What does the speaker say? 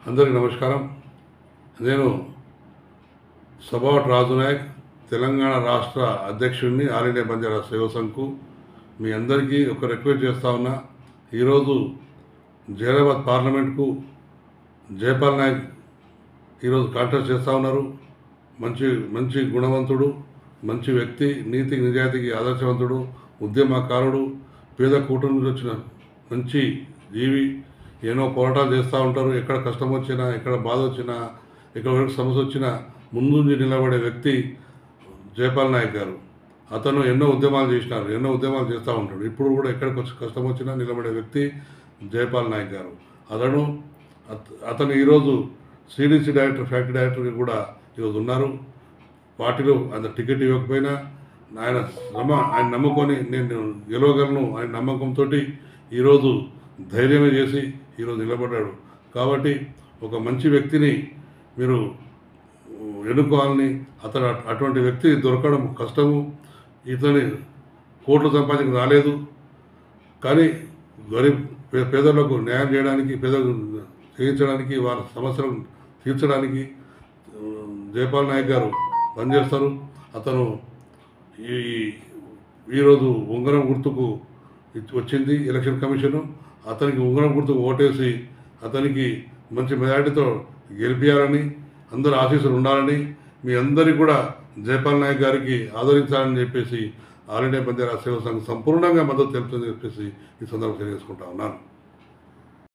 అందరికీ నమస్కారం. నేను సబావట్ రాజు నాయక్, తెలంగాణ రాష్ట్ర అధ్యక్షుడిని, ఆల్ ఇండియా బంజారా సేవా సంఘ్కు. మీ అందరికీ ఒక రిక్వెస్ట్ చేస్తా ఉన్నా. ఈరోజు జైరాబాద్ పార్లమెంట్కు జైపాల్ నాయక్ ఈరోజు కాంటెస్ట్ చేస్తూ ఉన్నారు. మంచి గుణవంతుడు, మంచి వ్యక్తి, నీతికి నిజాయితీకి ఆదర్శవంతుడు, ఉద్యమకారుడు, పేద కుటుంబం నుంచి వచ్చిన మంచి జీవి. ఎన్నో పోరాటాలు చేస్తూ ఉంటారు. ఎక్కడ కష్టం వచ్చినా, ఎక్కడ బాధ వచ్చినా, ఎక్కడ వరకు సమస్య వచ్చినా ముందుండి నిలబడే వ్యక్తి జైపాల్ నాయక్ గారు. అతను ఎన్నో ఉద్యమాలు చేసినారు, ఎన్నో ఉద్యమాలు చేస్తూ ఉంటాడు. ఇప్పుడు కూడా ఎక్కడికి వచ్చి కష్టం వచ్చినా నిలబడే వ్యక్తి జైపాల్ నాయక్ గారు. అతను ఈరోజు సిడిసి డైరెక్టర్, ఫ్యాక్టరీ డైరెక్టర్గా కూడా ఈరోజు ఉన్నారు. పార్టీలో అంత టికెట్ ఇవ్వకపోయినా ఆయన నమ్ముకొని నేను గెలవగలను ఆయన నమ్మకంతో ఈరోజు ధైర్యమే చేసి ఈరోజు నిలబడ్డాడు. కాబట్టి ఒక మంచి వ్యక్తిని మీరు ఎన్నుకోవాలని, అటువంటి వ్యక్తి దొరకడం కష్టము. ఇతని కోట్లు సంపాదించడానికి రాలేదు, కానీ పేదలకు న్యాయం చేయడానికి, పేదలకు చేయించడానికి, వారి సమస్యలను తీర్చడానికి జైపాల్ నాయక్ గారు పనిచేస్తారు. అతను ఈరోజు ఉంగరం గుర్తుకు వచ్చింది ఎలక్షన్ కమిషను. అతనికి ఉంగరం గుర్తుకు ఓటేసి అతనికి మంచి మెజారిటీతో గెలిపించాలని, అందరూ ఆశీస్సులు ఉండాలని, మీ అందరికీ కూడా జైపాల్ నాయక్ గారికి ఆదరించాలని చెప్పేసి ఆల్ ఇండియా బంజారా సేవా సంఘం సంపూర్ణంగా మద్దతు తెలుపుతుందని చెప్పేసి ఈ సందర్భంగా తెలియజేసుకుంటా ఉన్నాను.